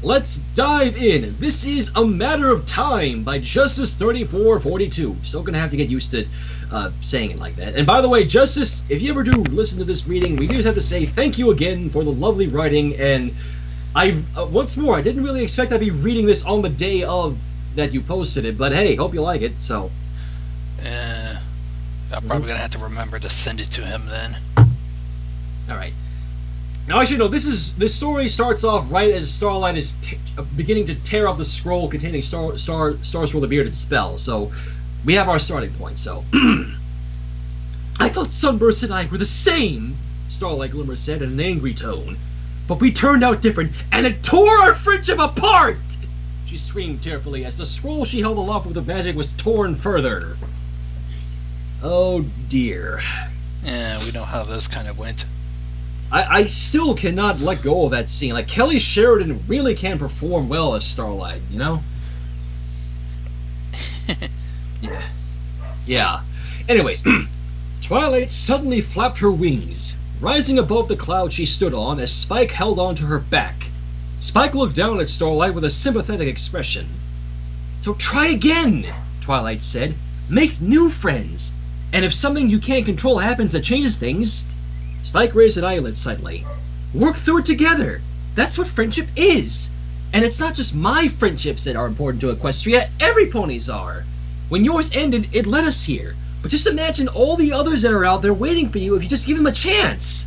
let's dive in. This is A Matter of Time by Justice3442. Still gonna have to get used to saying it like that. And by the way, Justice, if you ever do listen to this reading, we do just have to say thank you again for the lovely writing. And once more, I didn't really expect I'd be reading this on the day of that you posted it, but hey, hope you like it. So, I'm probably gonna have to remember to send it to him then. All right. Now, I should know, this story starts off right as Starlight is beginning to tear up the scroll containing Stars for the Bearded Spell, so we have our starting point, so... I thought Sunburst and I were the same, Starlight Glimmer said in an angry tone. But we turned out different, and it tore our friendship apart! She screamed tearfully as the scroll she held aloft with the magic was torn further. Oh dear. Yeah, we know how this kind of went. I still cannot let go of that scene. Like, Kelly Sheridan really can perform well as Starlight, you know? Yeah. Anyways, Twilight suddenly flapped her wings, rising above the cloud she stood on as Spike held onto her back. Spike looked down at Starlight with a sympathetic expression. "So try again," Twilight said. "Make new friends. And if something you can't control happens that changes things..." Spike raised an eyelid slightly. "Work through it together. That's what friendship is. And it's not just my friendships that are important to Equestria. Every pony's are. When yours ended, it led us here. But just imagine all the others that are out there waiting for you if you just give them a chance."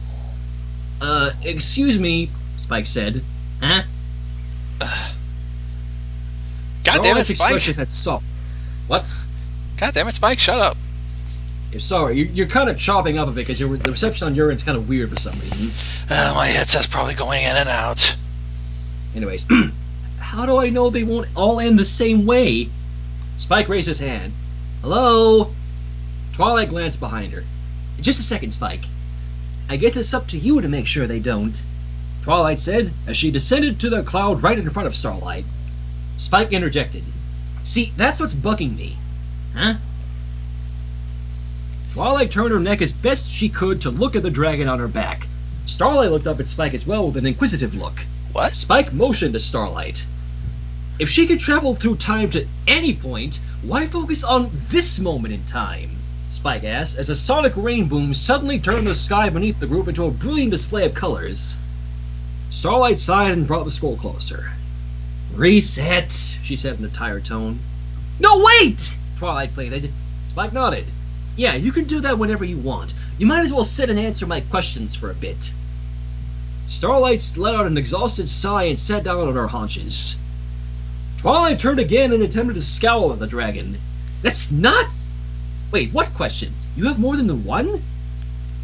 Excuse me," Spike said. Huh? God damn it, Spike! Had soft. What? God damn it, Spike! Shut up. Sorry, you're kind of chopping up a bit because the reception on your end's kind of weird for some reason. My headset's probably going in and out. Anyways, how do I know they won't all end the same way? Spike raised his hand. "Hello?" Twilight glanced behind her. "Just a second, Spike. I guess it's up to you to make sure they don't," Twilight said as she descended to the cloud right in front of Starlight. Spike interjected. "See, that's what's bugging me." Huh? Twilight turned her neck as best she could to look at the dragon on her back. Starlight looked up at Spike as well with an inquisitive look. What? Spike motioned to Starlight. "If she could travel through time to any point, why focus on this moment in time?" Spike asked as a sonic rain boom suddenly turned the sky beneath the group into a brilliant display of colors. Starlight sighed and brought the scroll closer. "Reset," she said in a tired tone. "No, wait!" Twilight pleaded. Spike nodded. "Yeah, you can do that whenever you want. You might as well sit and answer my questions for a bit." Starlight let out an exhausted sigh and sat down on her haunches. Twilight turned again and attempted to scowl at the dragon. "That's not... Wait, what questions? You have more than the one?"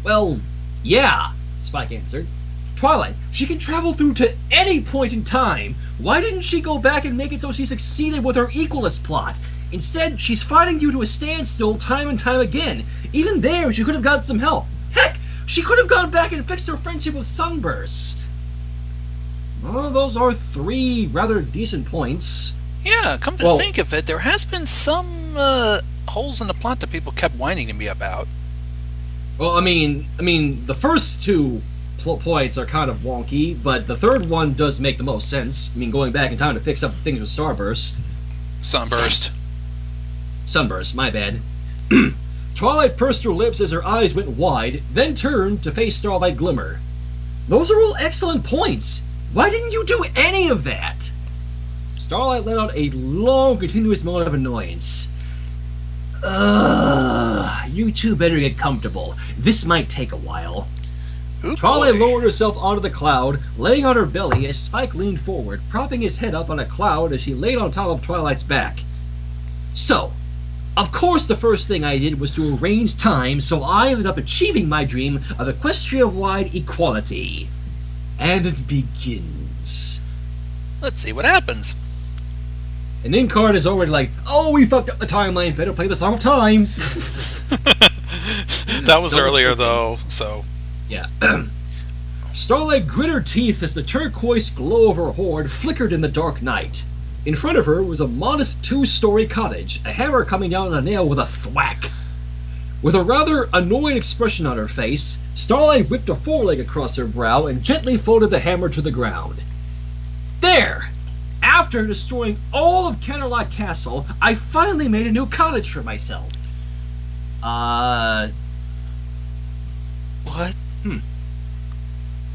"Well, yeah," Spike answered. "Twilight, she can travel through to any point in time. Why didn't she go back and make it so she succeeded with her equalist plot? Instead, she's fighting you to a standstill time and time again. Even there, she could have gotten some help. Heck, she could have gone back and fixed her friendship with Sunburst." Well, those are three rather decent points. Yeah, come to think of it, there has been some holes in the plot that people kept whining to me about. Well, I mean, the first two points are kind of wonky, but the third one does make the most sense. I mean, going back in time to fix up things with Starburst. Sunburst, my bad. Twilight pursed her lips as her eyes went wide, then turned to face Starlight Glimmer. "Those are all excellent points. Why didn't you do any of that?" Starlight let out a long, continuous moan of annoyance. You two better get comfortable. This might take a while." Ooh, Twilight boy. lowered herself onto the cloud, laying on her belly as Spike leaned forward, propping his head up on a cloud as she laid on top of Twilight's back. "So, of course the first thing I did was to arrange time, so I ended up achieving my dream of Equestria-wide equality. And it begins." Let's see what happens. And Incard is already like, "Oh, we fucked up the timeline, better play the Song of Time." That was earlier, though, so... Yeah. Starlight grit her teeth as the turquoise glow of her hoard flickered in the dark night. In front of her was a modest two-story cottage, a hammer coming down on a nail with a thwack. With a rather annoyed expression on her face, Starlight whipped a foreleg across her brow and gently folded the hammer to the ground. "There! after destroying all of Canterlot Castle, I finally made a new cottage for myself. What?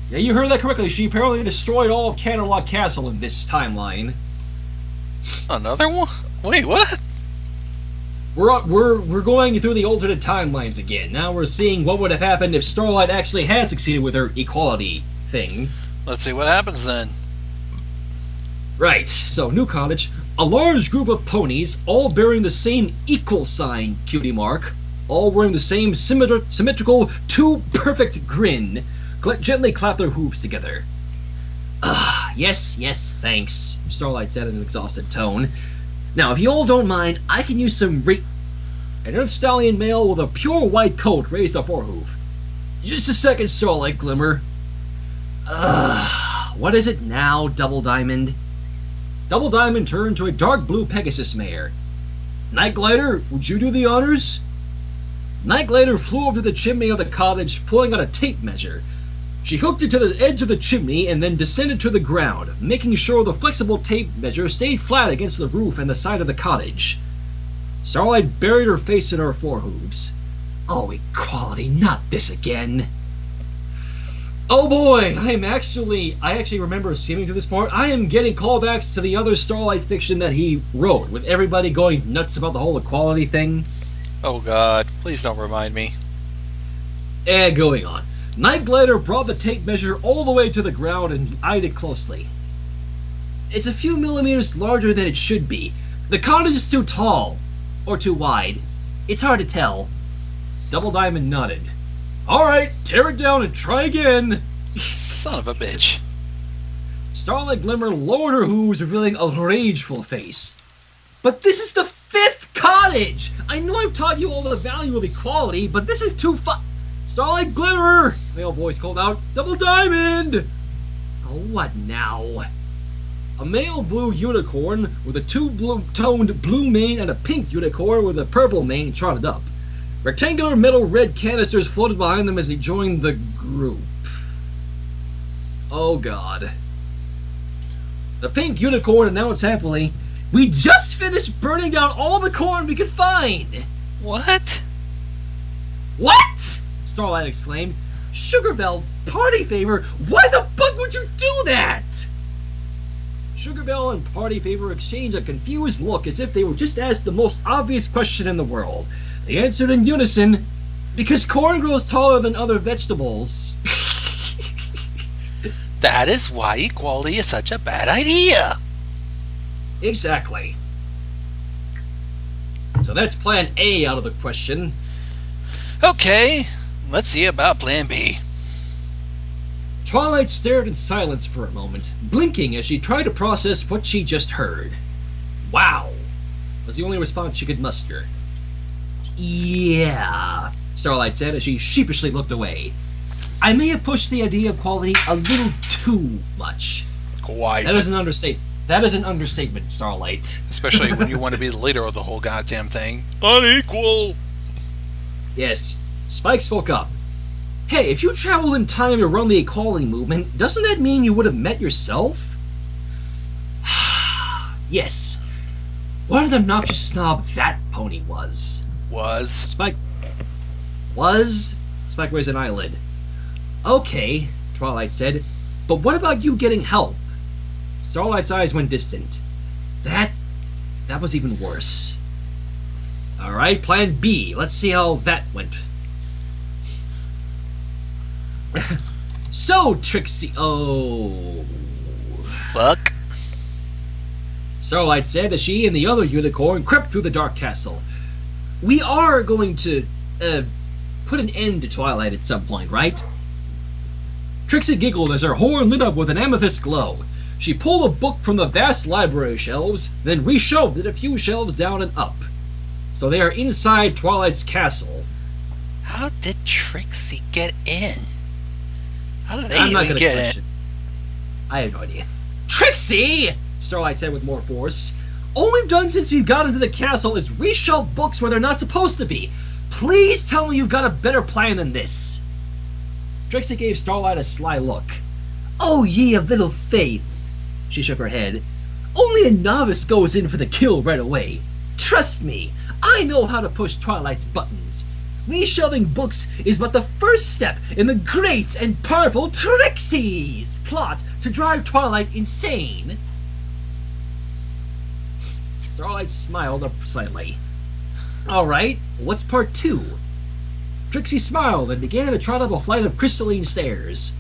Yeah, you heard that correctly. She apparently destroyed all of Canterlot Castle in this timeline. Another one? Wait, what? We're going through the alternate timelines again. Now we're seeing what would have happened if Starlight actually had succeeded with her equality thing. Let's see what happens then. Right, so new cottage. A large group of ponies, all bearing the same equal sign, Cutie Mark, all wearing the same symmetrical, too perfect grin, gently clap their hooves together. Yes, thanks, Starlight said in an exhausted tone. Now, if you all don't mind, I can use some An Earth Stallion male with a pure white coat raised a forehoof. Just a second, Starlight Glimmer. What is it now, Double Diamond? Double Diamond turned to a dark blue Pegasus mare. Night Glider, would you do the honors? Night Glider flew over to the chimney of the cottage, pulling out a tape measure. She hooked it to the edge of the chimney and then descended to the ground, making sure the flexible tape measure stayed flat against the roof and the side of the cottage. Starlight buried her face in her forehooves. Oh, equality, not this again. Oh boy, I actually remember skimming through this part. I am getting callbacks to the other Starlight fiction that he wrote, with everybody going nuts about the whole equality thing. Oh god, please don't remind me. And going on. Night Glider brought the tape measure all the way to the ground and eyed it closely. It's a few millimeters larger than it should be. The cottage is too tall. Or too wide. It's hard to tell. Double Diamond nodded. Alright, tear it down and try again. Son of a bitch. Starlight Glimmer lowered her hooves, revealing a rageful face. But this is the 5th cottage! I know I've taught you all the value of equality, but this is too Starlight Glimmer! Male voice called out, Double Diamond! Oh, what now? A male blue unicorn with a two-toned blue mane and a pink unicorn with a purple mane trotted up. Rectangular metal red canisters floated behind them as they joined the group. Oh god. The pink unicorn announced happily, "We just finished burning down all the corn we could find!" What? What? Starlight exclaimed. Sugarbell, Party Favor, why the fuck would you do that? Sugarbell and Party Favor exchanged a confused look as if they were just asked the most obvious question in the world. They answered in unison, because corn grows taller than other vegetables. That is why equality is such a bad idea. Exactly. So that's plan A out of the question. Okay, let's see about plan B. Twilight stared in silence for a moment, blinking as she tried to process what she just heard. Wow, was the only response she could muster. Yeah, Starlight said as she sheepishly looked away. I may have pushed the idea of equality a little too much. Quite. That is an understatement, Starlight. Especially when you want to be the leader of the whole goddamn thing. Unequal! Yes, Spike spoke up. Hey, if you traveled in time to run the equality movement, doesn't that mean you would have met yourself? Yes. What an obnoxious snob that pony was. Was? Spike raised an eyelid. Okay, Twilight said, but what about you getting help? Starlight's eyes went distant. That was even worse. Alright, plan B. Let's see how that went. So, Trixie... Oh... Fuck. Starlight said as she and the other unicorn crept through the dark castle. We are going to, put an end to Twilight at some point, right? Trixie giggled as her horn lit up with an amethyst glow. She pulled a book from the vast library shelves, then reshelved it a few shelves down and up. So they are inside Twilight's castle. How did Trixie get in? How did they I'm not even gonna get question. in? I have no idea. Trixie! Starlight said with more force. All we've done since we've got into the castle is reshelve books where they're not supposed to be. Please tell me you've got a better plan than this. Trixie gave Starlight a sly look. Oh, ye of little faith. She shook her head. Only a novice goes in for the kill right away. Trust me, I know how to push Twilight's buttons. Me shelving books is but the first step in the great and powerful Trixie's plot to drive Twilight insane. Starlight smiled up slightly. Alright, what's part 2? Trixie smiled and began to trot up a flight of crystalline stairs.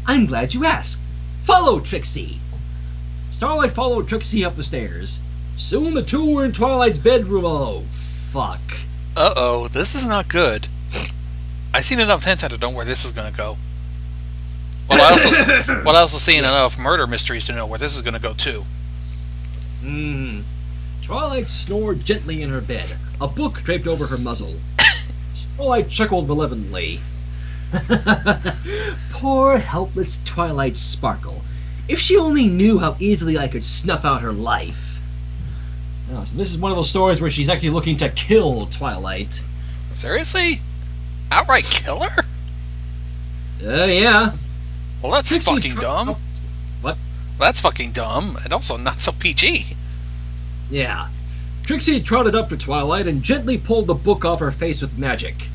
I'm glad you asked. Follow Trixie! Starlight followed Trixie up the stairs. Soon the two were in Twilight's bedroom. Oh, fuck. Uh-oh, this is not good. I've seen enough hentai to know where this is going to go. Well, I also seen enough murder mysteries to know where this is going to go, too. Twilight snored gently in her bed, a book draped over her muzzle. Starlight chuckled malevolently. Poor, helpless Twilight Sparkle. If she only knew how easily I could snuff out her life. Oh, so this is one of those stories where she's actually looking to kill Twilight. Seriously? Outright kill her? Yeah. Well, that's Trixie fucking dumb. What? That's fucking dumb, and also not so PG. Yeah. Trixie trotted up to Twilight and gently pulled the book off her face with magic.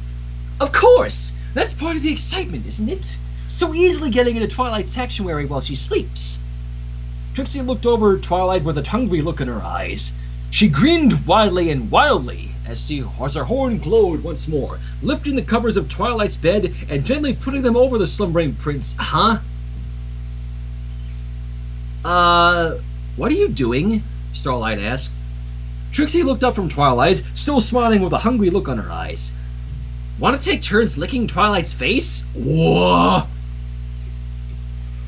Of course! That's part of the excitement, isn't it? So easily getting into Twilight's sanctuary while she sleeps. Trixie looked over at Twilight with a hungry look in her eyes. She grinned widely and wildly as her horn glowed once more, lifting the covers of Twilight's bed and gently putting them over the slumbering prince. Huh? What are you doing? Starlight asked. Trixie looked up from Twilight, still smiling with a hungry look on her eyes. Want to take turns licking Twilight's face? Whoa!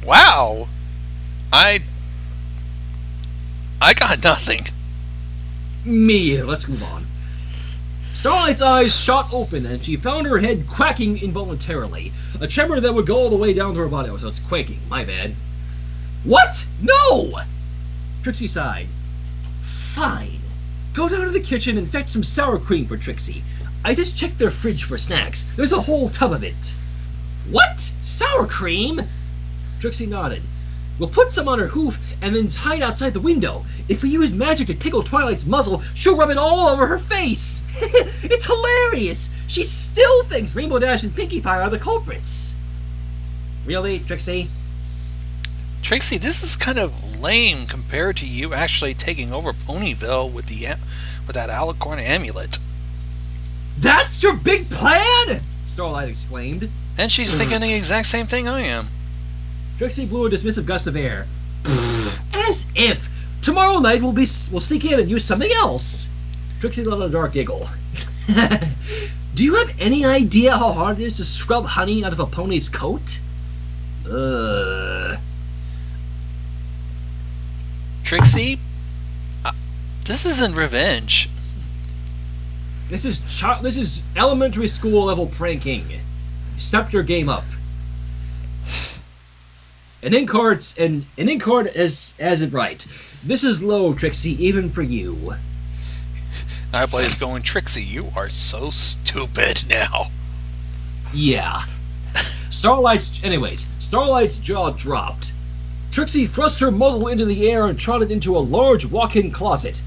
Wow! I got nothing. Me, let's move on. Starlight's eyes shot open and she found her head quacking involuntarily. A tremor that would go all the way down to her body. Oh, so it's quaking, my bad. What? No! Trixie sighed. Fine. Go down to the kitchen and fetch some sour cream for Trixie. I just checked their fridge for snacks. There's a whole tub of it. What? Sour cream? Trixie nodded. We'll put some on her hoof and then hide outside the window. If we use magic to tickle Twilight's muzzle, she'll rub it all over her face. It's hilarious. She still thinks Rainbow Dash and Pinkie Pie are the culprits. Really, Trixie? Trixie, this is kind of lame compared to you actually taking over Ponyville with that alicorn amulet. That's your big plan? Starlight exclaimed. And she's thinking the exact same thing I am. Trixie blew a dismissive gust of air. As if! Tomorrow night we'll sneak in and use something else! Trixie let out a dark giggle. Do you have any idea how hard it is to scrub honey out of a pony's coat? Trixie, this isn't revenge. This is elementary school level pranking. Step your game up. An in-card as it right. This is low, Trixie, even for you. Everybody's going, Trixie, you are so stupid now. Yeah. Starlight's jaw dropped. Trixie thrust her muzzle into the air and trotted into a large walk-in closet.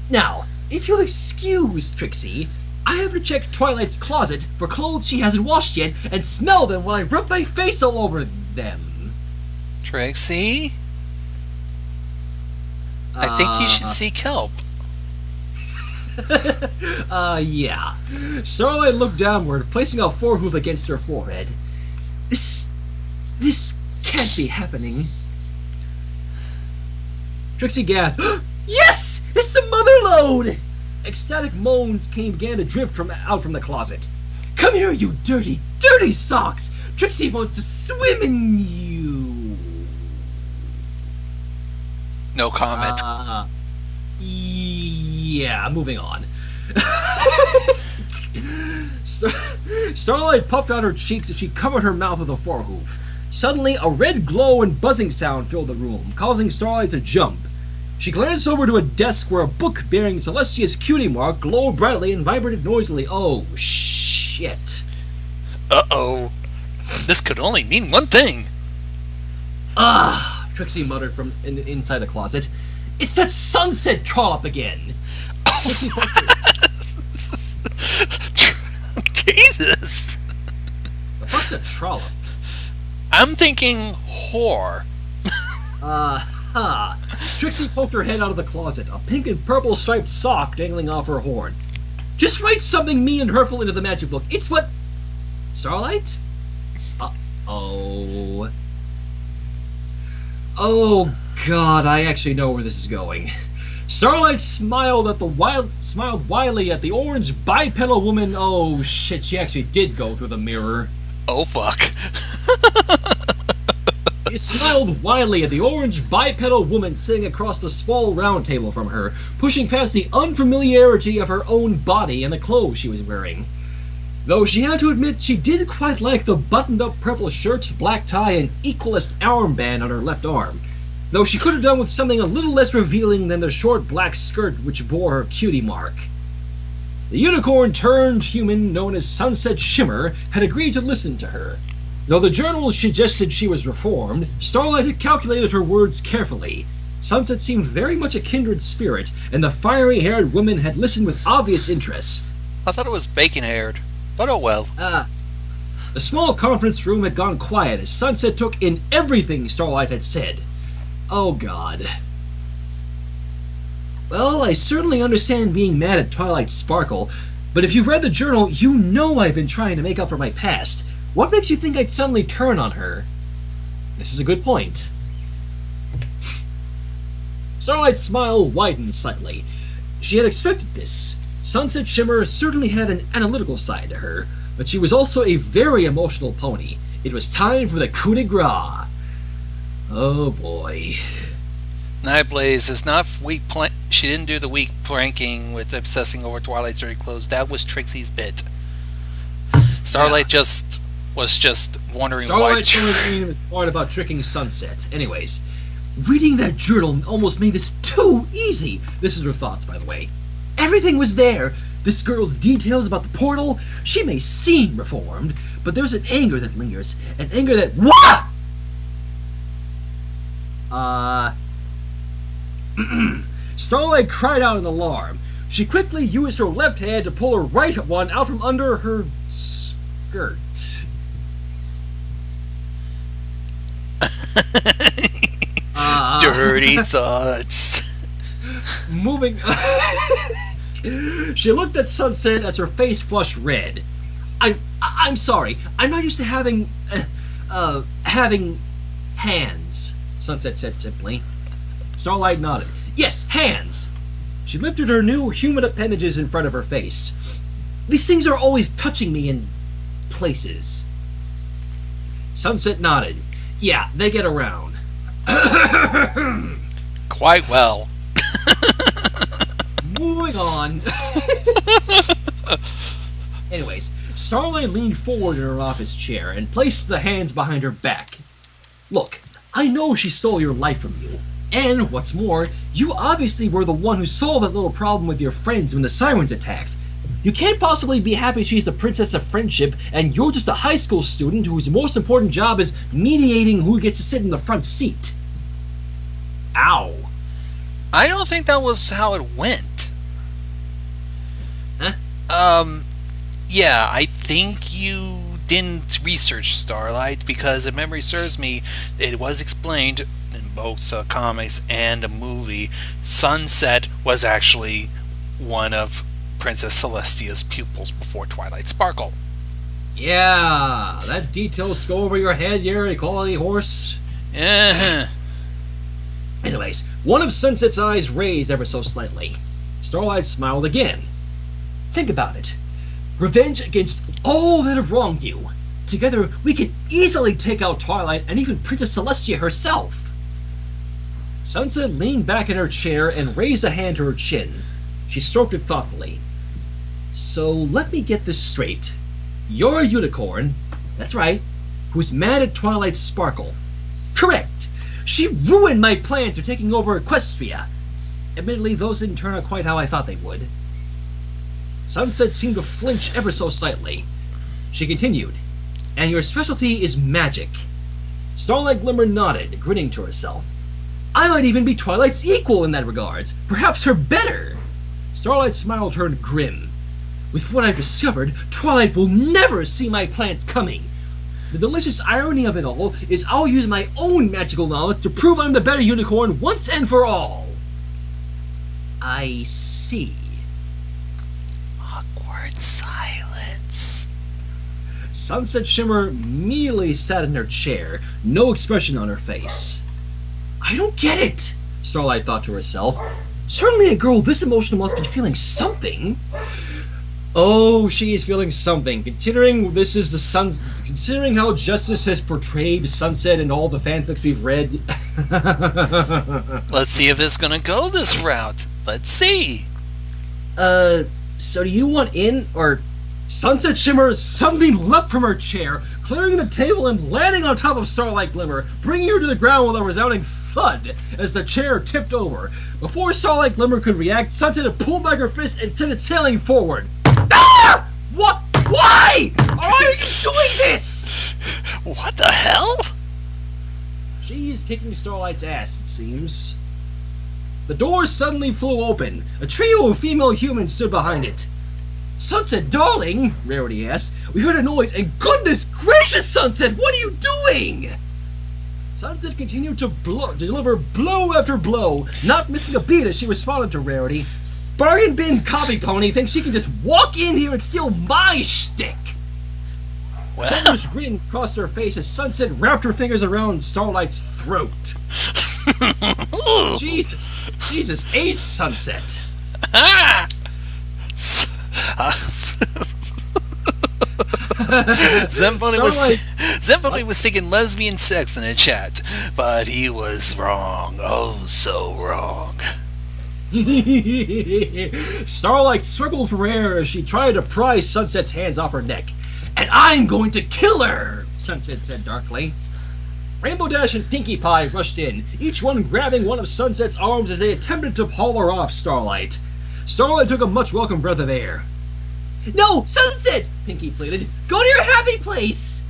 Now, if you'll excuse, Trixie, I have to check Twilight's closet for clothes she hasn't washed yet and smell them while I rub my face all over them. Trixie? I think you should seek help. Yeah. Starlight looked downward, placing a forehoof against her forehead. This can't be happening. Trixie gasped. Yes! It's the mother load! Ecstatic moans began to drift out from the closet. Come here, you dirty, dirty socks! Trixie wants to swim in you. No comment. Yeah, moving on. Starlight puffed out her cheeks as she covered her mouth with a forehoof. Suddenly, a red glow and buzzing sound filled the room, causing Starlight to jump. She glanced over to a desk where a book bearing Celestia's Cutie Remark glowed brightly and vibrated noisily. Oh, shit. Uh-oh. This could only mean one thing. Trixie muttered from inside the closet. It's that Sunset Trollop again! Trixie poked Jesus! The fuck's a trollop? I'm thinking whore. Trixie poked her head out of the closet, a pink and purple striped sock dangling off her horn. Just write something mean and hurtful into the magic book. It's what... Starlight? Uh-oh. Oh, God, I actually know where this is going. Starlight smiled wildly at the orange bipedal woman. Oh, shit, she actually did go through the mirror. Oh, fuck. She smiled wildly at the orange bipedal woman sitting across the small round table from her, pushing past the unfamiliarity of her own body and the clothes she was wearing. Though she had to admit she did quite like the buttoned-up purple shirt, black tie, and equalist armband on her left arm. Though she could have done with something a little less revealing than the short black skirt which bore her cutie mark. The unicorn-turned-human known as Sunset Shimmer had agreed to listen to her. Though the journal suggested she was reformed, Starlight had calculated her words carefully. Sunset seemed very much a kindred spirit, and the fiery-haired woman had listened with obvious interest. I thought it was bacon-haired, but oh well. The small conference room had gone quiet as Sunset took in everything Starlight had said. Oh, God. Well, I certainly understand being mad at Twilight Sparkle, but if you've read the journal, you know I've been trying to make up for my past. What makes you think I'd suddenly turn on her? This is a good point. Starlight's smile widened slightly. She had expected this. Sunset Shimmer certainly had an analytical side to her, but she was also a very emotional pony. It was time for the coup de grace. Oh boy. Nightblaze is not weak. She didn't do the weak pranking with obsessing over Twilight's dirty clothes. That was Trixie's bit. Starlight was just wondering why. Starlight was smart about tricking Sunset. Anyways, reading that journal almost made this too easy. This is her thoughts, by the way. Everything was there. This girl's details about the portal. She may seem reformed, but there's an anger that lingers. An anger that... What? Starlight cried out in alarm. She quickly used her left hand to pull her right one out from under her skirt. Dirty thoughts. Moving... She looked at Sunset as her face flushed red. I'm sorry. I'm not used to having hands, Sunset said simply. Starlight nodded. Yes, hands. She lifted her new human appendages in front of her face. These things are always touching me in places. Sunset nodded. Yeah, they get around. Quite well. Moving on. Anyways, Starlight leaned forward in her office chair and placed the hands behind her back. Look, I know she stole your life from you. And, what's more, you obviously were the one who solved that little problem with your friends when the sirens attacked. You can't possibly be happy she's the princess of friendship and you're just a high school student whose most important job is mediating who gets to sit in the front seat. Ow. I don't think that was how it went. Huh? Yeah, I think you didn't research Starlight, because if memory serves me, it was explained in both comics and a movie. Sunset was actually one of Princess Celestia's pupils before Twilight Sparkle. Yeah, that details go over your head, you're a quality horse. Anyways, one of Sunset's eyes raised ever so slightly. Starlight smiled again. Think about it. Revenge against all that have wronged you. Together, we can easily take out Twilight and even Princess Celestia herself. Sunset leaned back in her chair and raised a hand to her chin. She stroked it thoughtfully. So let me get this straight. You're a unicorn, that's right, who's mad at Twilight Sparkle. Correct! She ruined my plans for taking over Equestria. Admittedly, those didn't turn out quite how I thought they would. Sunset seemed to flinch ever so slightly. She continued, and your specialty is magic. Starlight Glimmer nodded, grinning to herself. I might even be Twilight's equal in that regard, perhaps her better. Starlight's smile turned grim. With what I've discovered, Twilight will never see my plans coming. The delicious irony of it all is I'll use my own magical knowledge to prove I'm the better unicorn once and for all. I see. Awkward silence. Sunset Shimmer immediately sat in her chair, no expression on her face. I don't get it, Starlight thought to herself. Certainly a girl this emotional must be feeling something. Oh, she is feeling something, considering this is considering how Justice has portrayed Sunset in all the fanfics we've read. Let's see if it's gonna go this route. Let's see. So do you want in, or... Sunset Shimmer suddenly leapt from her chair, clearing the table and landing on top of Starlight Glimmer, bringing her to the ground with a resounding thud as the chair tipped over. Before Starlight Glimmer could react, Sunset had pulled back her fist and sent it sailing forward. Ah! What? Why? Why are you doing this? What the hell? She's kicking Starlight's ass, it seems. The door suddenly flew open. A trio of female humans stood behind it. Sunset, darling, Rarity asked. We heard a noise, and goodness gracious, Sunset, what are you doing? Sunset continued to deliver blow after blow, not missing a beat as she responded to Rarity. Bargain bin copy pony thinks she can just walk in here and steal my shtick. Feather's grin crossed her face as Sunset wrapped her fingers around Starlight's throat. Jesus, age Sunset. Zempony was thinking lesbian sex in the chat, but he was wrong. Oh, so wrong. Starlight struggled for air as she tried to pry Sunset's hands off her neck. And I'm going to kill her, Sunset said darkly. Rainbow Dash and Pinkie Pie rushed in, each one grabbing one of Sunset's arms as they attempted to haul her off Starlight. Starlight took a much welcome breath of air. No, Sunset! Pinkie pleaded. Go to your happy place!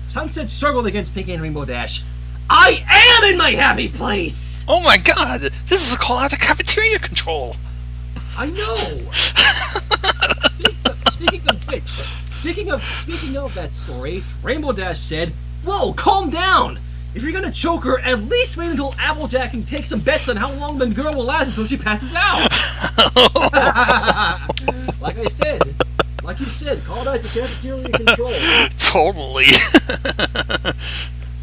Sunset struggled against Pinkie and Rainbow Dash. I am in my happy place! Oh my god! This is a call out to Cafeteria Control! I know! Speaking of that story, Rainbow Dash said, whoa, calm down! If you're gonna choke her, at least wait until Applejack can take some bets on how long the girl will last until she passes out! Like you said, call out to Cafeteria Control. Totally.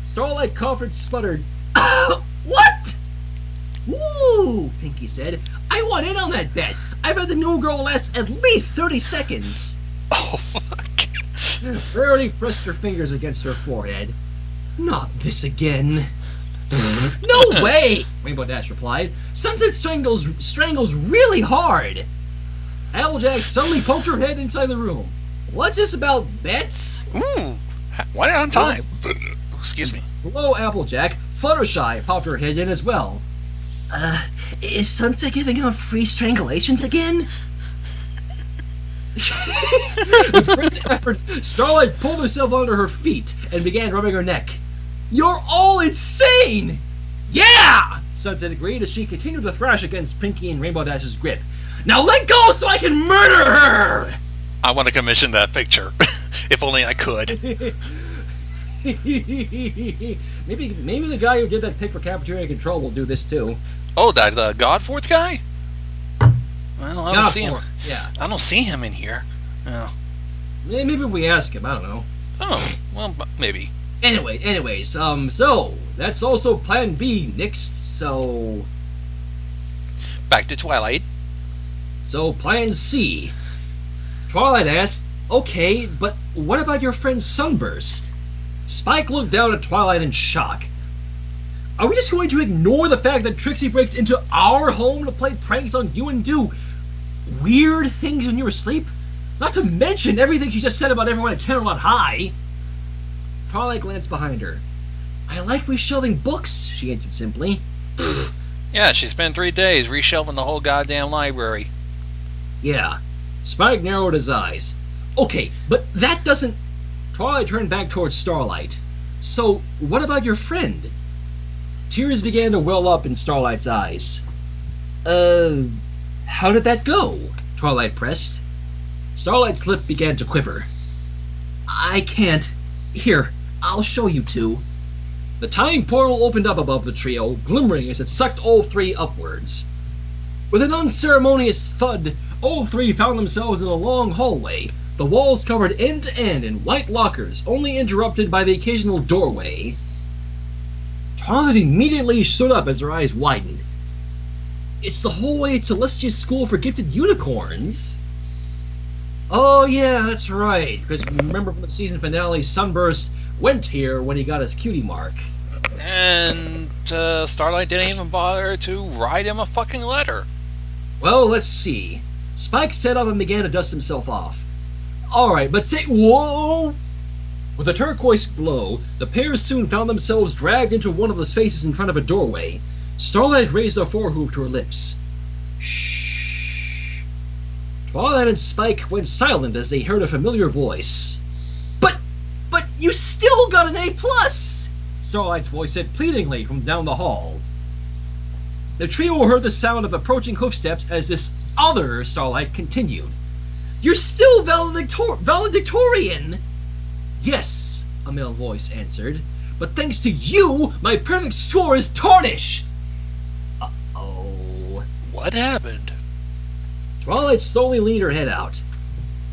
Starlight coughed and sputtered. What? Woo! Pinkie said. I want in on that bet. I bet the new girl lasts at least 30 seconds. Oh, fuck. Rarity pressed her fingers against her forehead. Not this again. No way! Rainbow Dash replied. Sunset strangles really hard. Applejack suddenly poked her head inside the room. What's this about bets? Ooh, one on time. Excuse me. Hello, Applejack. Fluttershy popped her head in as well. Is Sunset giving out free strangulations again? With great effort, Starlight pulled herself onto her feet and began rubbing her neck. You're all insane! Yeah! Sunset agreed as she continued to thrash against Pinkie and Rainbow Dash's grip. Now let go so I can murder her! I want to commission that picture. If only I could. Maybe the guy who did that pic for Cafeteria Control will do this too. Oh, that Godforth guy? Well, I don't see him. Yeah. I don't see him in here. Oh. Maybe if we ask him, I don't know. Oh, well, maybe. Anyways, so that's also Plan B next. So back to Twilight. So Plan C. Twilight asked, "Okay, but what about your friend Sunburst?" Spike looked down at Twilight in shock. Are we just going to ignore the fact that Trixie breaks into our home to play pranks on you and do weird things when you're asleep? Not to mention everything she just said about everyone at Camelot High. Twilight glanced behind her. I like reshelving books, she answered simply. Yeah, she spent 3 days reshelving the whole goddamn library. Yeah. Spike narrowed his eyes. Okay, but that doesn't... Twilight turned back towards Starlight. So, what about your friend? Tears began to well up in Starlight's eyes. How did that go? Twilight pressed. Starlight's lip began to quiver. I can't. Here, I'll show you two. The time portal opened up above the trio, glimmering as it sucked all three upwards. With an unceremonious thud, all three found themselves in a long hallway, the walls covered end to end in white lockers, only interrupted by the occasional doorway. Twilight immediately stood up as her eyes widened. It's the hallway at Celestia's School for Gifted Unicorns. Oh yeah, that's right, because remember from the season finale, Sunburst went here when he got his Cutie Mark. And Starlight didn't even bother to write him a fucking letter. Well, let's see. Spike sat up and began to dust himself off. Alright, but say— whoa! With a turquoise glow, the pair soon found themselves dragged into one of the spaces in front of a doorway. Starlight raised her forehoof to her lips. Shh. Twilight and Spike went silent as they heard a familiar voice. But you still got an A+! Starlight's voice said pleadingly from down the hall. The trio heard the sound of approaching hoofsteps as this other Starlight continued. You're still valedictorian! Yes, a male voice answered, but thanks to you, my perfect score is tarnished! Uh-oh. What happened? Twilight slowly leaned her head out.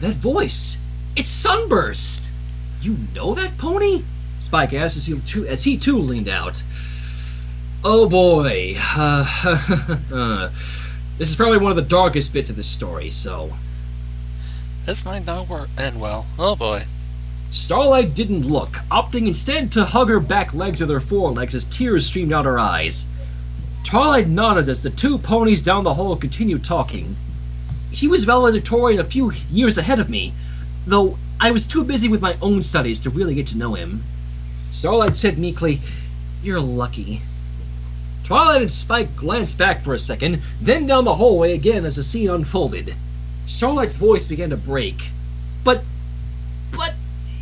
That voice! It's Sunburst! You know that pony? Spike asked as he too leaned out. Oh boy. This is probably one of the darkest bits of this story, so... This might not end well. Oh boy. Starlight didn't look, opting instead to hug her back legs with her forelegs as tears streamed out her eyes. Twilight nodded as the two ponies down the hall continued talking. He was valedictorian a few years ahead of me, though I was too busy with my own studies to really get to know him. Starlight said meekly, You're lucky. Twilight and Spike glanced back for a second, then down the hallway again as the scene unfolded. Starlight's voice began to break. But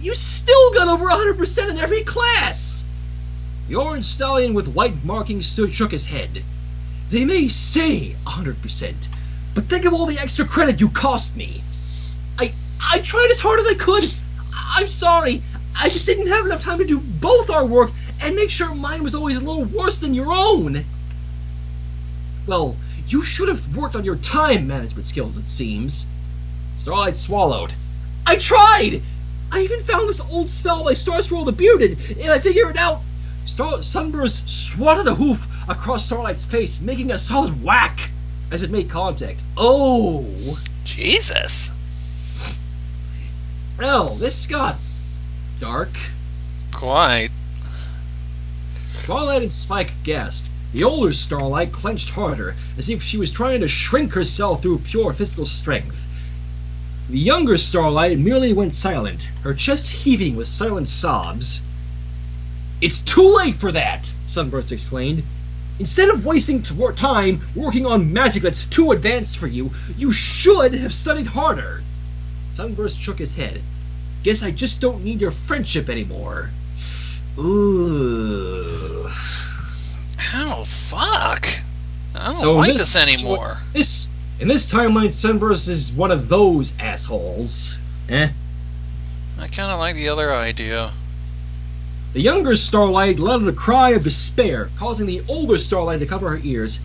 you still got over 100% in every class! The orange stallion with white markings shook his head. They may say 100%, but think of all the extra credit you cost me. I tried as hard as I could. I'm sorry. I just didn't have enough time to do both our work and make sure mine was always a little worse than your own. Well, you should have worked on your time management skills, it seems. Starlight swallowed. I tried! I even found this old spell by Starscroll the Bearded, and I figured it out. Sunburst swatted a hoof across Starlight's face, making a solid whack as it made contact. Oh! Jesus! Well, this got dark. Quite. Twilight and Spike gasped. The older Starlight clenched harder, as if she was trying to shrink herself through pure physical strength. The younger Starlight merely went silent, her chest heaving with silent sobs. It's too late for that! Sunburst exclaimed. Instead of wasting time working on magic that's too advanced for you, you should have studied harder. Sunburst shook his head. Guess I just don't need your friendship anymore. Ooh. Oh, fuck. I don't like this anymore. In this timeline, Sunburst is one of those assholes. I kind of like the other idea. The younger Starlight let out a cry of despair, causing the older Starlight to cover her ears.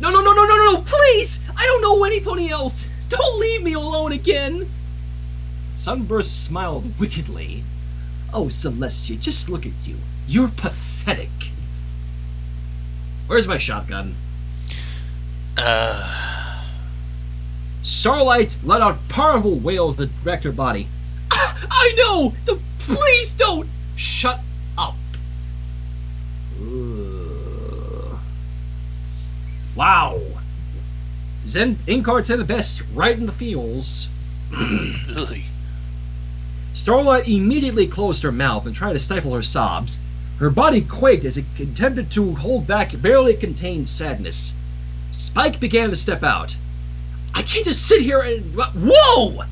No, please! I don't know anybody else! Don't leave me alone again! Sunburst smiled wickedly. Oh, Celestia, just look at you. You're pathetic. Where's my shotgun? Starlight let out powerful wails that wrecked her body. I know! So please don't! Shut up. Ugh. Wow. Zen Inkard said the best, right in the feels. Starlight immediately closed her mouth and tried to stifle her sobs. Her body quaked as it attempted to hold back barely contained sadness. Spike began to step out. I can't just sit here and... Whoa!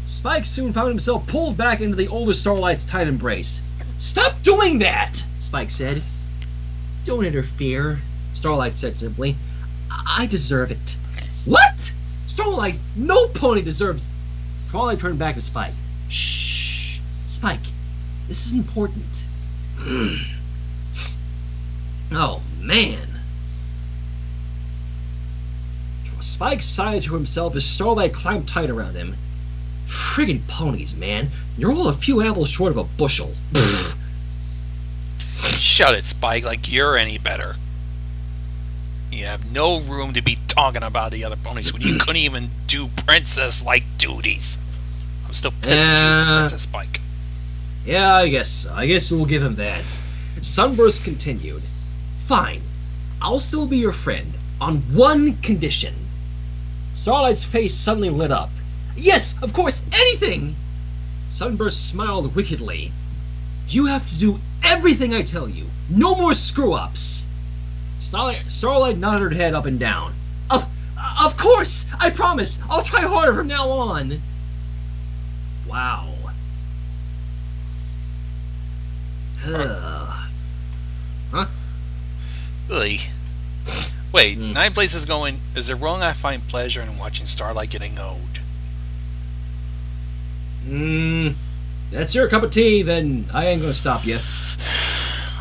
Spike soon found himself pulled back into the older Starlight's tight embrace. Stop doing that! Spike said. Don't interfere, Starlight said simply. I deserve it. What? Starlight, no pony deserves... Starlight turned back to Spike. Shh. Spike, this is important. Oh, man. Spike sighed to himself as Starlight clamped tight around him. Friggin' ponies, man. You're all a few apples short of a bushel. Shut it, Spike, like you're any better. You have no room to be talking about the other ponies when you couldn't even do princess-like duties. I'm still pissed at you for Princess Spike. Yeah, I guess we'll give him that. Sunburst continued. Fine. I'll still be your friend, on one condition. Starlight's face suddenly lit up. Yes, of course, anything! Sunburst smiled wickedly. You have to do everything I tell you. No more screw-ups. Starlight nodded her head up and down. Of course! I promise! I'll try harder from now on! Wow. Huh? Really? Wait, 9 places going. Is it wrong I find pleasure in watching Starlight getting owed? That's your cup of tea, then I ain't gonna stop you.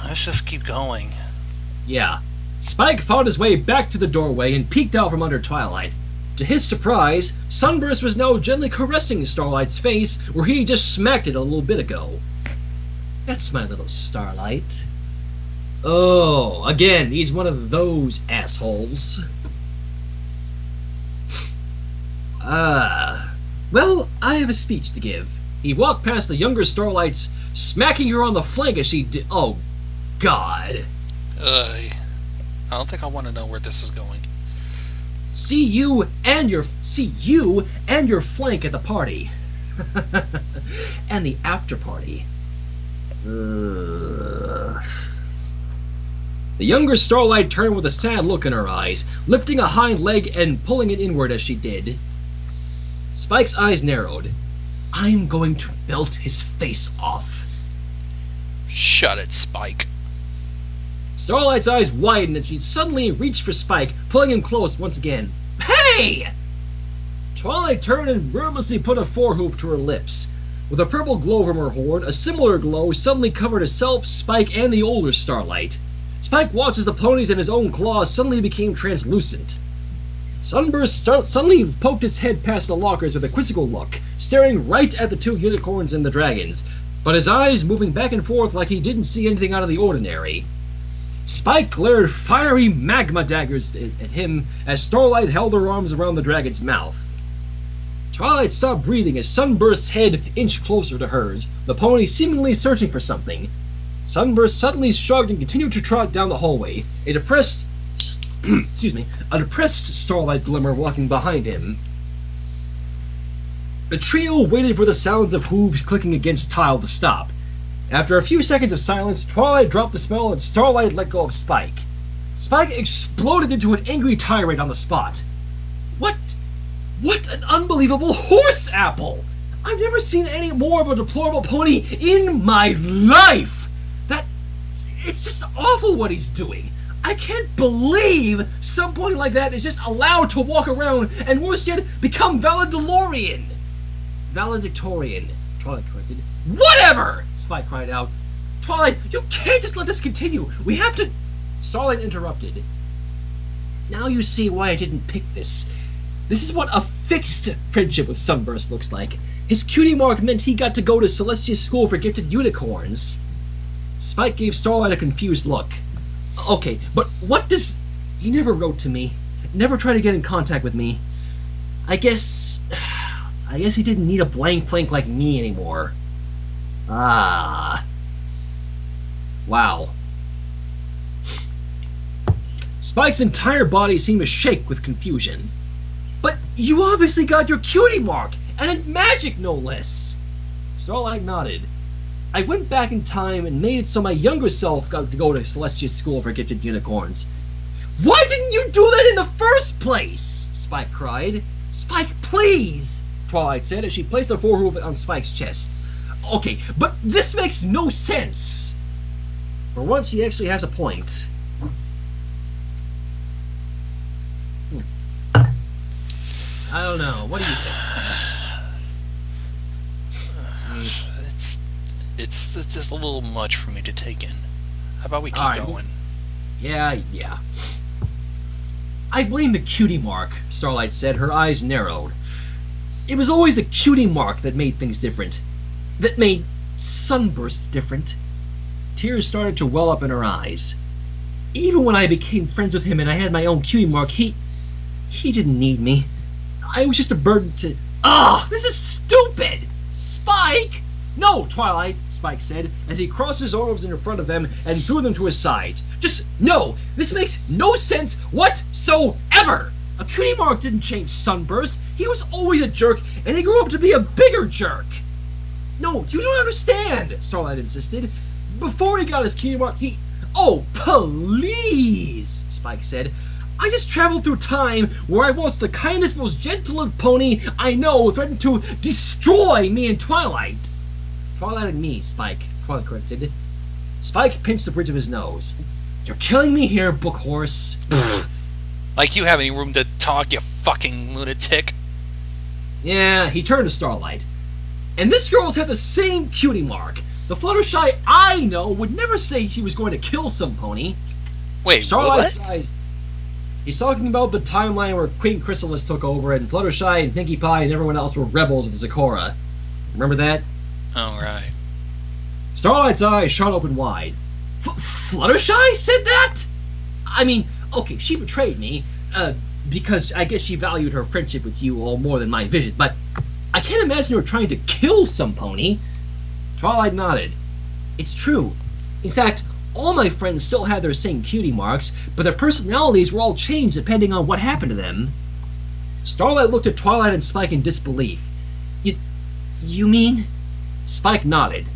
Let's just keep going. Yeah. Spike found his way back to the doorway and peeked out from under Twilight. To his surprise, Sunburst was now gently caressing Starlight's face where he just smacked it a little bit ago. That's my little Starlight. Oh, again, he's one of those assholes. Well, I have a speech to give. He walked past the younger Starlights, smacking her on the flank as she did. Oh, God. I don't think I want to know where this is going. See you and your flank at the party. And the after party. The younger Starlight turned with a sad look in her eyes, lifting a hind leg and pulling it inward as she did. Spike's eyes narrowed. I'm going to melt his face off. Shut it, Spike. Starlight's eyes widened and she suddenly reached for Spike, pulling him close once again. Hey! Twilight turned and wordlessly put a forehoof to her lips. With a purple glow from her horn, a similar glow suddenly covered herself, Spike, and the older Starlight. Spike watched as the ponies in his own claws suddenly became translucent. Sunburst suddenly poked his head past the lockers with a quizzical look, staring right at the 2 unicorns and the dragons, but his eyes moving back and forth like he didn't see anything out of the ordinary. Spike glared fiery magma daggers at him as Starlight held her arms around the dragon's mouth. Twilight stopped breathing as Sunburst's head inched closer to hers, the pony seemingly searching for something. Sunburst suddenly shrugged and continued to trot down the hallway, a depressed Starlight glimmer walking behind him. The trio waited for the sounds of hooves clicking against tile to stop. After a few seconds of silence, Twilight dropped the spell and Starlight let go of Spike. Spike exploded into an angry tirade on the spot. What an unbelievable horse apple! I've never seen any more of a deplorable pony in my life! It's just awful what he's doing. I can't believe some pony like that is just allowed to walk around and worse yet, become valedictorian. Valedictorian, Twilight corrected. Whatever! Spike cried out. Twilight, you can't just let this continue. We have to... Starlight interrupted. Now you see why I didn't pick this. This is what a fixed friendship with Sunburst looks like. His cutie mark meant he got to go to Celestia's school for gifted unicorns. Spike gave Starlight a confused look. Okay, but what does... He never wrote to me. Never tried to get in contact with me. I guess he didn't need a blank flank like me anymore. Ah. Wow. Spike's entire body seemed to shake with confusion. But you obviously got your cutie mark, and in magic no less. Starlight nodded. I went back in time and made it so my younger self got to go to Celestia's school for gifted unicorns. Why didn't you do that in the first place? Spike cried. Spike, please, Twilight said as she placed her forehoof on Spike's chest. Okay, but this makes no sense. For once, he actually has a point. I don't know. What do you think? It's just a little much for me to take in. How about we keep Alright. going? Yeah. I blame the Cutie Mark, Starlight said, her eyes narrowed. It was always the Cutie Mark that made things different. That made Sunburst different. Tears started to well up in her eyes. Even when I became friends with him and I had my own Cutie Mark, he didn't need me. I was just a burden to... This is stupid! Spike! No, Twilight, Spike said, as he crossed his arms in front of them and threw them to his sides. Just, no! This makes no sense whatsoever! A Cutie Mark didn't change Sunburst. He was always a jerk, and he grew up to be a bigger jerk. No, you don't understand, Starlight insisted. Before he got his Cutie Mark, he... Oh, please, Spike said. I just traveled through time where I watched the kindest, most gentle pony I know threaten to destroy me and Twilight. Twilight and me, Spike, Twilight corrected. Spike pinched the bridge of his nose. You're killing me here, book horse. Like you have any room to talk, you fucking lunatic. Yeah, he turned to Starlight. And this girl's had the same Cutie Mark. The Fluttershy I know would never say she was going to kill some pony. Wait, Starlight's what? eyes... He's talking about the timeline where Queen Chrysalis took over and Fluttershy and Pinkie Pie and everyone else were rebels of Zecora. Remember that? Oh, right. Starlight's eyes shot open wide. Fluttershy said that? I mean, okay, she betrayed me, because I guess she valued her friendship with you all more than my vision, but I can't imagine her trying to kill some pony. Twilight nodded. It's true. In fact, all my friends still had their same Cutie Marks, but their personalities were all changed depending on what happened to them. Starlight looked at Twilight and Spike in disbelief. You mean? Spike nodded.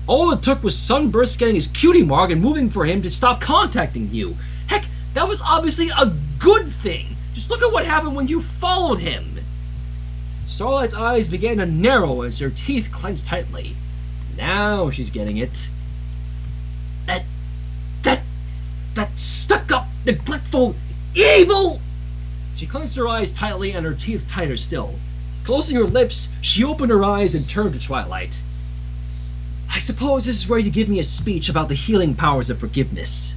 All it took was Sunburst getting his Cutie Mark and moving for him to stop contacting you. Heck, that was obviously a good thing. Just look at what happened when you followed him. Starlight's eyes began to narrow as her teeth clenched tightly. Now she's getting it. That stuck-up, neglectful, evil... She clenched her eyes tightly and her teeth tighter still. Closing her lips, she opened her eyes and turned to Twilight. I suppose this is where you give me a speech about the healing powers of forgiveness.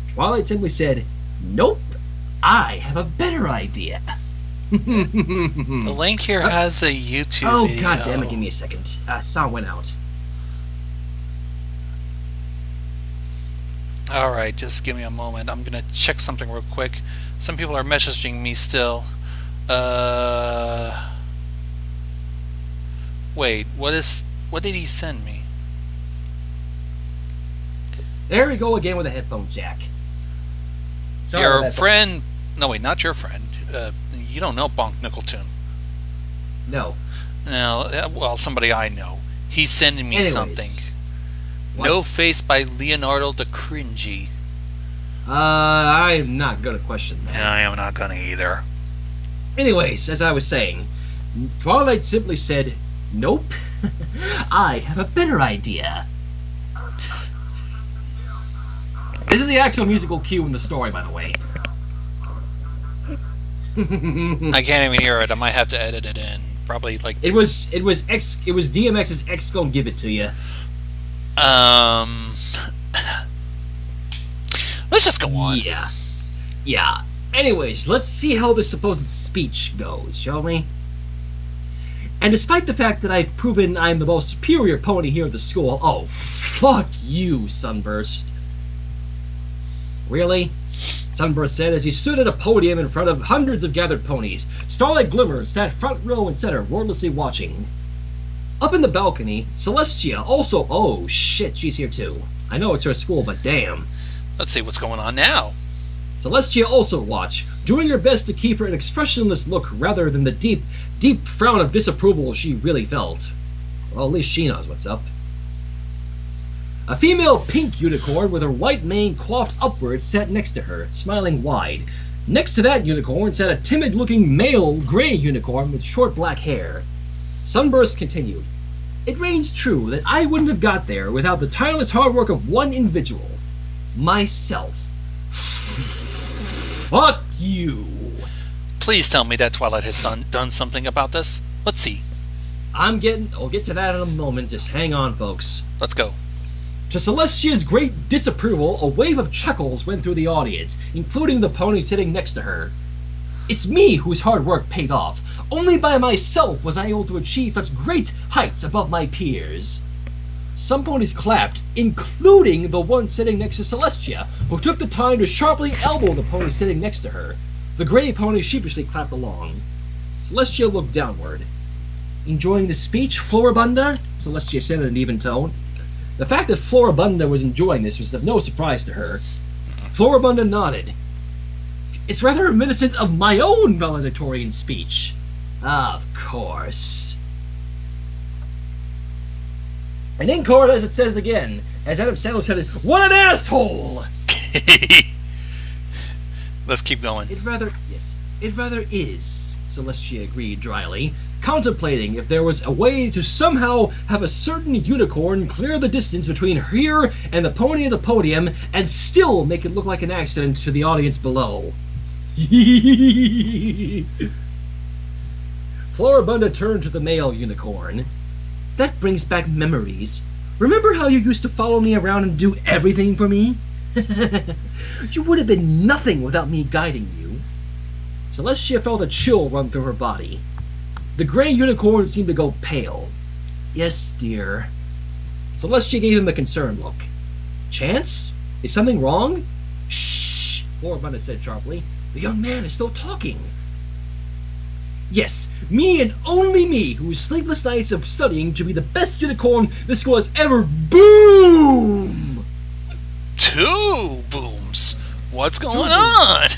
Twilight simply said, Nope, I have a better idea. The link here has a YouTube video. God damn it, give me a second. Sound went out. Alright, just give me a moment. I'm gonna check something real quick. Some people are messaging me still. Wait, what did he send me? There we go again with a headphone jack. Sorry Your about that, friend... No, wait, not your friend. You don't know Bonk Nickelton. No. No, well, somebody I know. He's sending me something. What? No Face by Leonardo da Cringy. I'm not gonna question that. I am not gonna either. Anyways, as I was saying, Twilight simply said, Nope, I have a better idea. This is the actual musical cue in the story, by the way. I can't even hear it. I might have to edit it in. Probably like it was DMX's X gonna give it to you. Let's just go on. Yeah. Anyways, let's see how this supposed speech goes, shall we? And despite the fact that I've proven I'm the most superior pony here at the school, oh, fuck you, Sunburst. Really? Sunburst said as he stood at a podium in front of hundreds of gathered ponies. Starlight Glimmer sat front row and center, wordlessly watching. Up in the balcony, Celestia also... Oh, shit, she's here too. I know it's her school, but damn. Let's see what's going on now. Celestia also watched, doing her best to keep her an expressionless look rather than the deep, deep frown of disapproval she really felt. Well, at least she knows what's up. A female pink unicorn with her white mane coiffed upwards sat next to her, smiling wide. Next to that unicorn sat a timid-looking male gray unicorn with short black hair. Sunburst continued. It reigns true that I wouldn't have got there without the tireless hard work of one individual. Myself. Fuck you. Please tell me that Twilight has done something about this. Let's see. I'll get to that in a moment. Just hang on, folks. Let's go. To Celestia's great disapproval, a wave of chuckles went through the audience, including the pony sitting next to her. It's me whose hard work paid off. Only by myself was I able to achieve such great heights above my peers. Some ponies clapped, including the one sitting next to Celestia, who took the time to sharply elbow the pony sitting next to her. The gray pony sheepishly clapped along. Celestia looked downward. Enjoying the speech, Floribunda? Celestia said in an even tone. The fact that Floribunda was enjoying this was of no surprise to her. Floribunda nodded. It's rather reminiscent of my own valedictorian speech. Of course. And in chord, as it says again, as Adam Sandler said it, what an asshole! Let's keep going. It rather is, Celestia agreed dryly, contemplating if there was a way to somehow have a certain unicorn clear the distance between her and the pony at the podium and still make it look like an accident to the audience below. Floribunda turned to the male unicorn. That brings back memories. Remember how you used to follow me around and do everything for me? You would have been nothing without me guiding you. Celestia felt a chill run through her body. The gray unicorn seemed to go pale. Yes, dear. Celestia gave him a concerned look. Chance? Is something wrong? Shh! Floribunda said sharply. The young man is still talking. Yes, me and only me, whose sleepless nights of studying to be the best unicorn this school has ever. Boom! 2 booms. What's going on?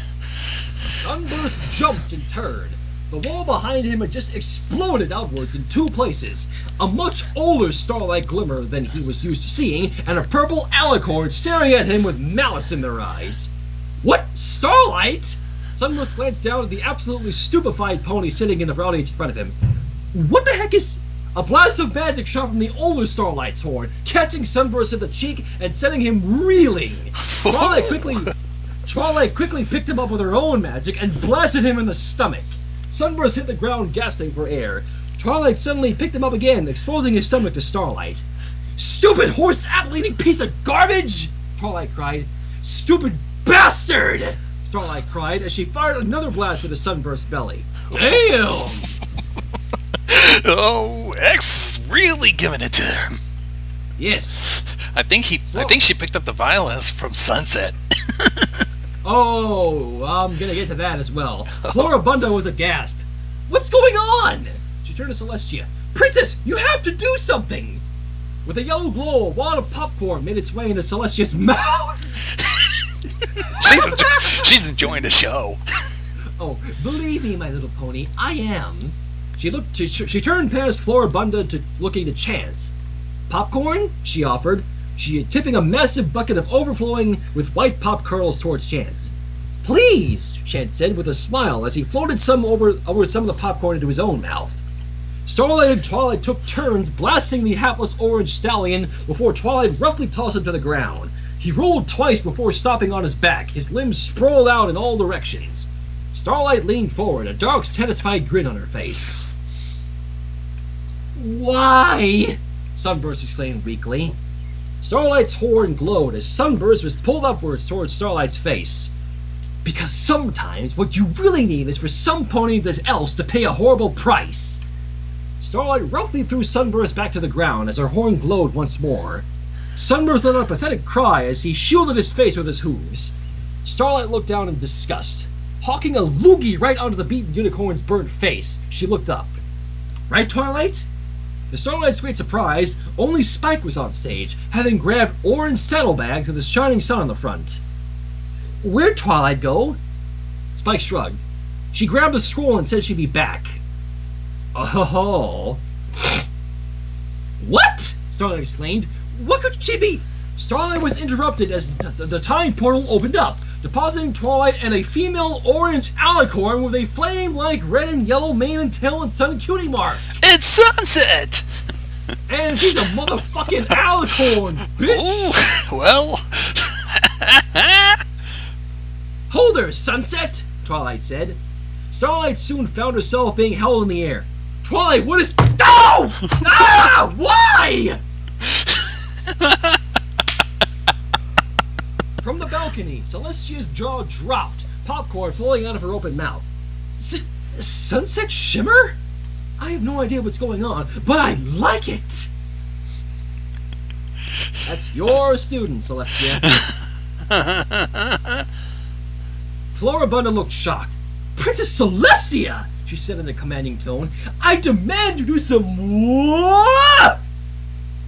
Sunburst jumped and turned. The wall behind him had just exploded outwards in 2 places. A much older Starlight glimmer than he was used to seeing, and a purple alicorn staring at him with malice in their eyes. What? Starlight? Sunburst glanced down at the absolutely stupefied pony sitting in the audience in front of him. What the heck is... A blast of magic shot from the older Starlight's horn, catching Sunburst in the cheek and sending him reeling. Twilight quickly picked him up with her own magic and blasted him in the stomach. Sunburst hit the ground gasping for air. Twilight suddenly picked him up again, exposing his stomach to Starlight. Stupid horse apple-eating piece of garbage! Twilight cried. Stupid bastard! Starlight cried as she fired another blast at his Sunburst's belly. Damn! Oh, X is really giving it to him. Yes. I think she picked up the violence from Sunset. Oh, I'm gonna get to that as well. Floribunda was a gasp. What's going on? She turned to Celestia. Princess, you have to do something! With a yellow glow, a wad of popcorn made its way into Celestia's mouth. She's enjoying the show. Oh, believe me, my little pony, I am. She turned past Floribunda to looking to Chance. Popcorn? She offered. She tipping a massive bucket of overflowing with white pop kernels towards Chance. Please, Chance said with a smile as he floated some over some of the popcorn into his own mouth. Starlight and Twilight took turns blasting the hapless orange stallion before Twilight roughly tossed him to the ground. He rolled twice before stopping on his back, his limbs sprawled out in all directions. Starlight leaned forward, a dark, satisfied grin on her face. Why? Sunburst exclaimed weakly. Starlight's horn glowed as Sunburst was pulled upwards towards Starlight's face. Because sometimes what you really need is for some pony else to pay a horrible price. Starlight roughly threw Sunburst back to the ground as her horn glowed once more. Sunburst let out a pathetic cry as he shielded his face with his hooves. Starlight looked down in disgust. Hawking a loogie right onto the beaten unicorn's burnt face, she looked up. Right, Twilight? To Starlight's great surprise, only Spike was on stage, having grabbed orange saddlebags with his shining sun on the front. Where'd Twilight go? Spike shrugged. She grabbed the scroll and said she'd be back. Oh. What? Starlight exclaimed. What could she be? Starlight was interrupted as the time portal opened up, depositing Twilight and a female orange alicorn with a flame-like red and yellow mane and tail and sun Cutie Remark. It's Sunset! And she's a motherfucking alicorn, bitch! Ooh, well... Hold her, Sunset! Twilight said. Starlight soon found herself being held in the air. Twilight, what is... No! Ah! Why? From the balcony, Celestia's jaw dropped, popcorn falling out of her open mouth. Sunset Shimmer? I have no idea what's going on, but I like it! That's your student, Celestia. Floribunda looked shocked. Princess Celestia, she said in a commanding tone, I demand you do some more!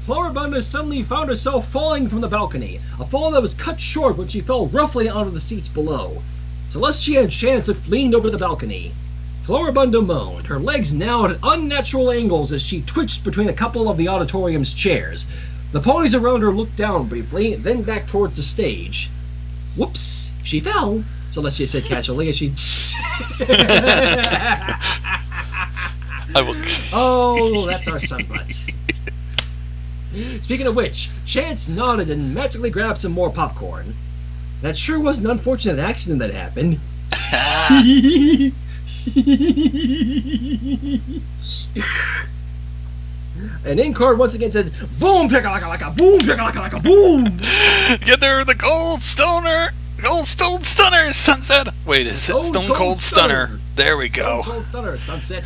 Floribunda suddenly found herself falling from the balcony, a fall that was cut short when she fell roughly onto the seats below. Celestia and Chancellor leaned over the balcony. Floribunda moaned, her legs now at unnatural angles as she twitched between a couple of the auditorium's chairs. The ponies around her looked down briefly, then back towards the stage. Whoops, she fell, Celestia said casually as she... I will... Oh, that's our sunbutt. Speaking of which, Chance nodded and magically grabbed some more popcorn. That sure was an unfortunate accident that happened. An in-card once again said, boom, chicka-laka-laka, boom, chicka-laka-laka, boom! Get there, the Gold Stoner! Gold Stone Stunner, Sunset! Wait, is it Stone Cold Stunner? There we go. Stone Cold Stunner, Sunset.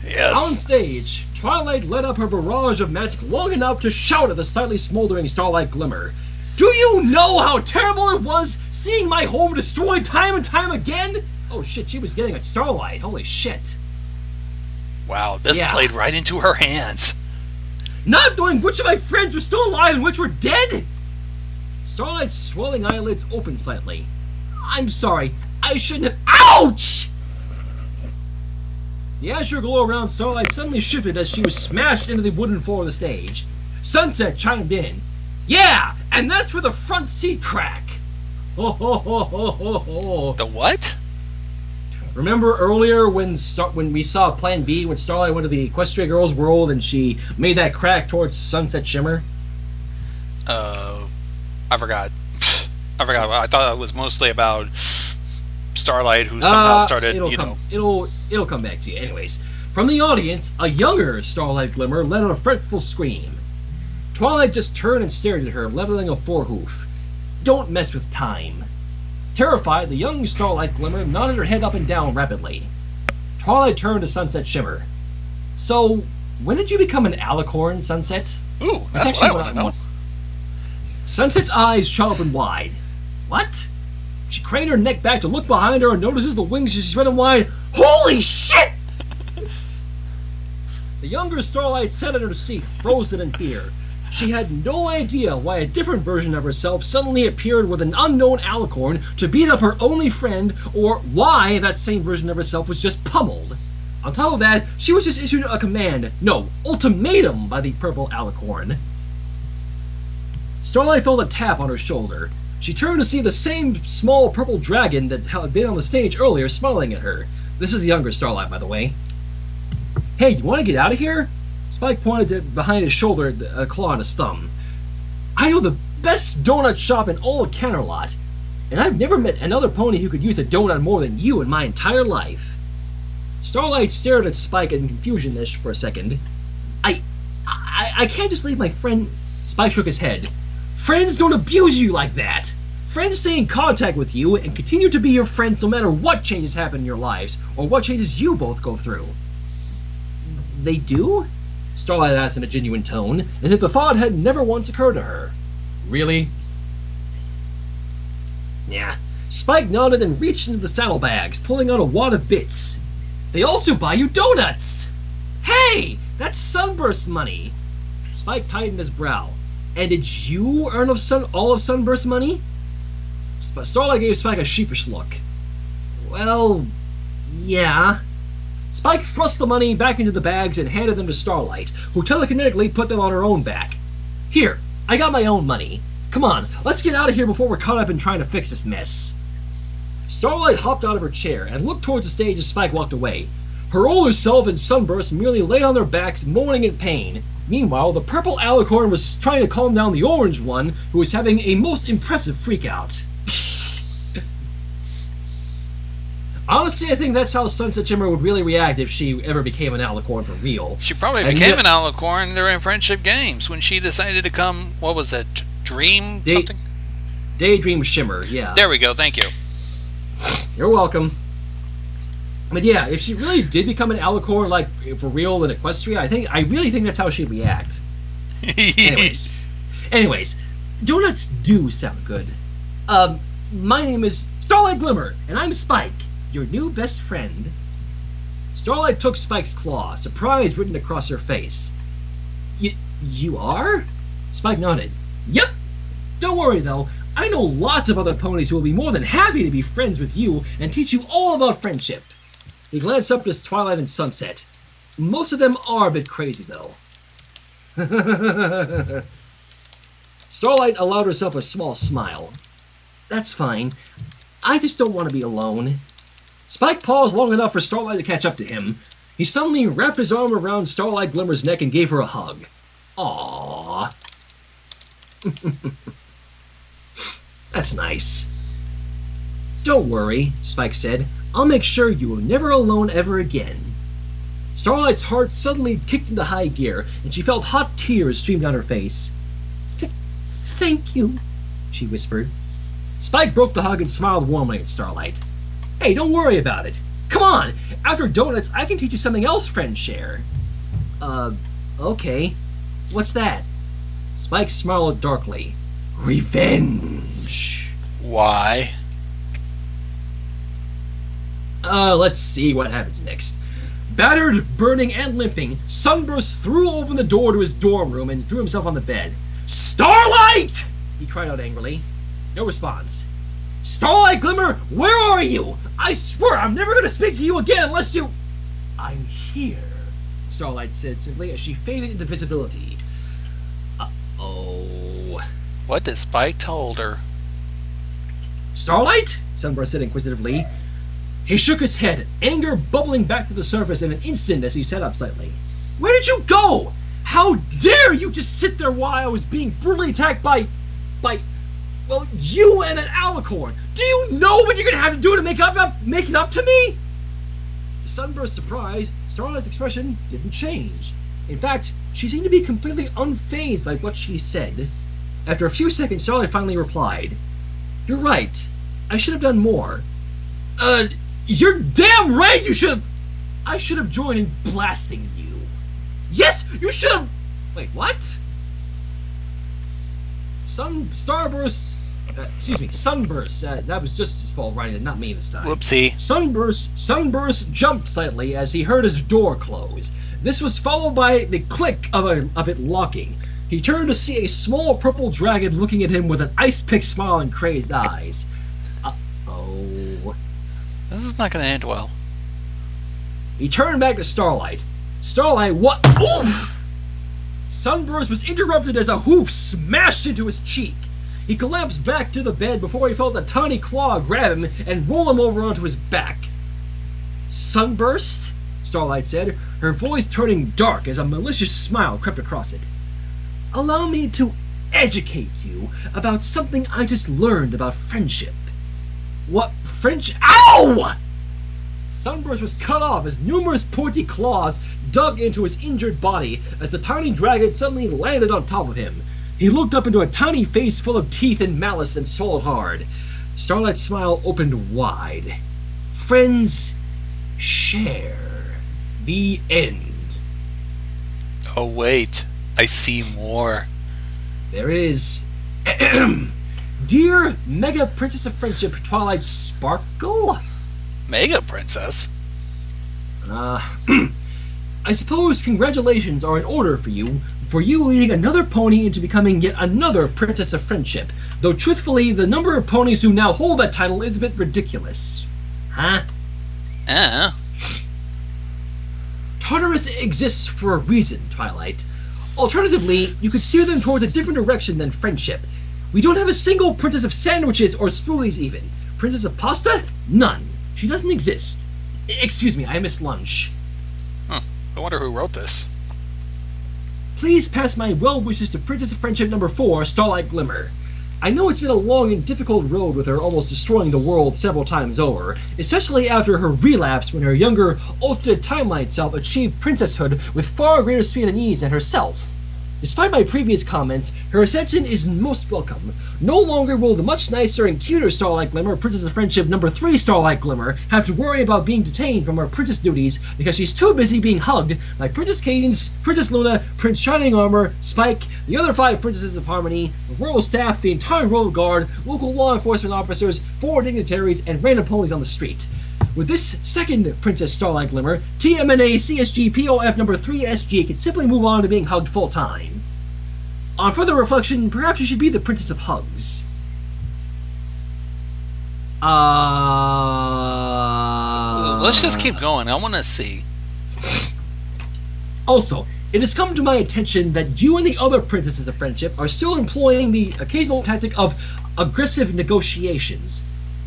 Yes. On stage, Twilight let up her barrage of magic long enough to shout at the slightly smoldering Starlight Glimmer. Do you know how terrible it was seeing my home destroyed time and time again? Oh shit, she was getting at Starlight. Holy shit. Wow, this played right into her hands. Not knowing which of my friends were still alive and which were dead? Starlight's swelling eyelids opened slightly. I'm sorry, I shouldn't have... Ouch! The azure glow around Starlight suddenly shifted as she was smashed into the wooden floor of the stage. Sunset chimed in. Yeah, and that's for the front seat crack. Ho ho ho ho ho ho. The what? Remember earlier when we saw Plan B, when Starlight went to the Equestria Girls world and she made that crack towards Sunset Shimmer? I forgot. I thought it was mostly about Starlight, who somehow started, It'll come back to you. Anyways, from the audience, a younger Starlight Glimmer let out a fretful scream. Twilight just turned and stared at her, leveling a forehoof. Don't mess with time. Terrified, the young Starlight Glimmer nodded her head up and down rapidly. Twilight turned to Sunset Shimmer. So, when did you become an alicorn, Sunset? Ooh, that's what I want to know. Sunset's eyes shot open wide. What? She craned her neck back to look behind her and notices the wings as she's running wide. Holy shit! The younger Starlight sat in her seat, frozen in fear. She had no idea why a different version of herself suddenly appeared with an unknown alicorn to beat up her only friend, or why that same version of herself was just pummeled. On top of that, she was just issued a command, no, ultimatum, by the purple alicorn. Starlight felt a tap on her shoulder. She turned to see the same small purple dragon that had been on the stage earlier smiling at her. This is the younger Starlight, by the way. Hey, you want to get out of here? Spike pointed behind his shoulder, a claw on his thumb. I know the best donut shop in all of Canterlot, and I've never met another pony who could use a donut more than you in my entire life. Starlight stared at Spike in confusion-ish for a second. I can't just leave my friend... Spike shook his head. Friends don't abuse you like that. Friends stay in contact with you and continue to be your friends no matter what changes happen in your lives, or what changes you both go through. They do? Starlight asked in a genuine tone, as if the thought had never once occurred to her. Really? Yeah. Spike nodded and reached into the saddlebags, pulling out a wad of bits. They also buy you donuts! Hey! That's Sunburst money! Spike tightened his brow. And did you earn all of Sunburst money? Starlight gave Spike a sheepish look. Well, yeah. Spike thrust the money back into the bags and handed them to Starlight, who telekinetically put them on her own back. Here, I got my own money. Come on, let's get out of here before we're caught up in trying to fix this mess. Starlight hopped out of her chair and looked towards the stage as Spike walked away. Her older self and Sunburst merely lay on their backs, moaning in pain. Meanwhile, the purple alicorn was trying to calm down the orange one, who was having a most impressive freakout. Honestly, I think that's how Sunset Shimmer would really react if she ever became an alicorn for real. She probably And became an alicorn during friendship games when she decided to come, what was it, Dream something? Daydream Shimmer, yeah. There we go, thank you. You're welcome. But yeah, if she really did become an alicorn, like, for real in Equestria, I really think that's how she'd react. Anyways, donuts do sound good. My name is Starlight Glimmer, and I'm Spike, your new best friend. Starlight took Spike's claw, surprise written across her face. You are? Spike nodded. Yep. Don't worry, though. I know lots of other ponies who will be more than happy to be friends with you and teach you all about friendship. He glanced up at Twilight and Sunset. Most of them are a bit crazy, though. Starlight allowed herself a small smile. That's fine. I just don't want to be alone. Spike paused long enough for Starlight to catch up to him. He suddenly wrapped his arm around Starlight Glimmer's neck and gave her a hug. Aww. That's nice. Don't worry, Spike said. I'll make sure you are never alone ever again. Starlight's heart suddenly kicked into high gear, and she felt hot tears stream down her face. Thank you, she whispered. Spike broke the hug and smiled warmly at Starlight. Hey, don't worry about it. Come on, after donuts, I can teach you something else friends share. Okay. What's that? Spike smiled darkly. Revenge. Why? Let's see what happens next. Battered, burning, and limping, Sunburst threw open the door to his dorm room and threw himself on the bed. Starlight! He cried out angrily. No response. Starlight Glimmer, where are you? I swear I'm never going to speak to you again unless you... I'm here, Starlight said simply as she faded into visibility. Uh-oh. What did Spike told her? Starlight? Sunburst said inquisitively. He shook his head, anger bubbling back to the surface in an instant as he sat up slightly. Where did you go? How dare you just sit there while I was being brutally attacked by, well, you and an alicorn. Do you know what you're going to have to do to make it up to me? To Sunburst's surprise, Starlight's expression didn't change. In fact, she seemed to be completely unfazed by what she said. After a few seconds, Starlight finally replied, You're right. I should have done more. You're damn right you should have... I should have joined in blasting you. Yes, you should have... Wait, what? Sunburst, that was just his fault writing it, not me this time. Whoopsie. Sunburst jumped slightly as he heard his door close. This was followed by the click of it locking. He turned to see a small purple dragon looking at him with an ice-pick smile and crazed eyes. Uh-oh. This is not going to end well. He turned back to Starlight. Starlight, what? Oof! Sunburst was interrupted as a hoof smashed into his cheek. He collapsed back to the bed before he felt a tiny claw grab him and roll him over onto his back. Sunburst? Starlight said, her voice turning dark as a malicious smile crept across it. Allow me to educate you about something I just learned about friendship. What French? Ow! Sunburst was cut off as numerous pointy claws dug into his injured body as the tiny dragon suddenly landed on top of him. He looked up into a tiny face full of teeth and malice and swallowed hard. Starlight's smile opened wide. Friends share. The end. Oh, wait. I see more. There is. Dear Mega Princess of Friendship, Twilight Sparkle? Mega Princess? I suppose congratulations are in order for you leading another pony into becoming yet another Princess of Friendship, though truthfully, the number of ponies who now hold that title is a bit ridiculous. Huh? Tartarus exists for a reason, Twilight. Alternatively, you could steer them towards a different direction than friendship. We don't have a single Princess of Sandwiches or Smoothies even. Princess of Pasta? None. She doesn't exist. Excuse me, I missed lunch. I wonder who wrote this. Please pass my well wishes to Princess of Friendship number 4, Starlight Glimmer. I know it's been a long and difficult road with her almost destroying the world several times over, especially after her relapse when her younger, alternate timeline self achieved princesshood with far greater speed and ease than herself. Despite my previous comments, her ascension is most welcome. No longer will the much nicer and cuter Starlight Glimmer, Princess of Friendship number 3 Starlight Glimmer, have to worry about being detained from her princess duties because she's too busy being hugged by Princess Cadence, Princess Luna, Prince Shining Armor, Spike, the other 5 Princesses of Harmony, the royal staff, the entire royal guard, local law enforcement officers, 4 dignitaries, and random ponies on the street. With this second Princess Starlight Glimmer, TMNA CSG POF number 3 SG can simply move on to being hugged full time. On further reflection, perhaps you should be the Princess of Hugs. Let's just keep going. I want to see. Also, it has come to my attention that you and the other Princesses of Friendship are still employing the occasional tactic of aggressive negotiations.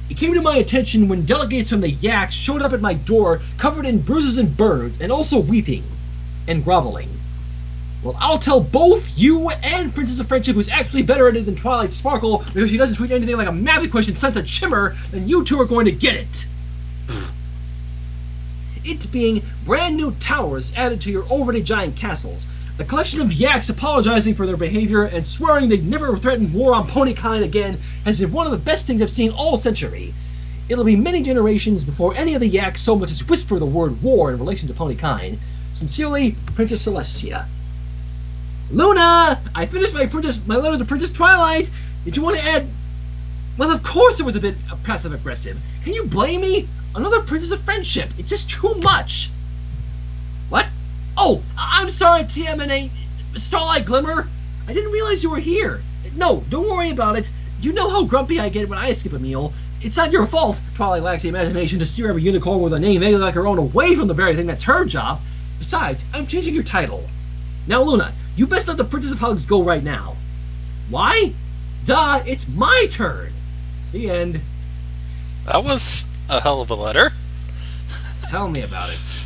It came to my attention when delegates from the Yaks showed up at my door covered in bruises and burns, and also weeping and groveling. Well, I'll tell both you and Princess of Friendship who's actually better at it than Twilight Sparkle, because she doesn't tweet anything like a math equation Sunset Shimmer, then you two are going to get it. It being brand new towers added to your already giant castles, a collection of yaks apologizing for their behavior and swearing they'd never threaten war on ponykind again has been one of the best things I've seen all century. It'll be many generations before any of the yaks so much as whisper the word war in relation to ponykind. Sincerely, Princess Celestia. Luna! I finished my letter to Princess Twilight! Did you want to add... Well, of course it was a bit passive-aggressive. Can you blame me? Another Princess of Friendship. It's just too much. What? Oh, I'm sorry, TMNA Starlight Glimmer. I didn't realize you were here. No, don't worry about it. You know how grumpy I get when I skip a meal. It's not your fault. Twilight lacks the imagination to steer every unicorn with a name vaguely like her own away from the very thing that's her job. Besides, I'm changing your title. Now, Luna, you best let the Princess of Hugs go right now. Why? Duh, it's my turn. The end. That was a hell of a letter. Tell me about it.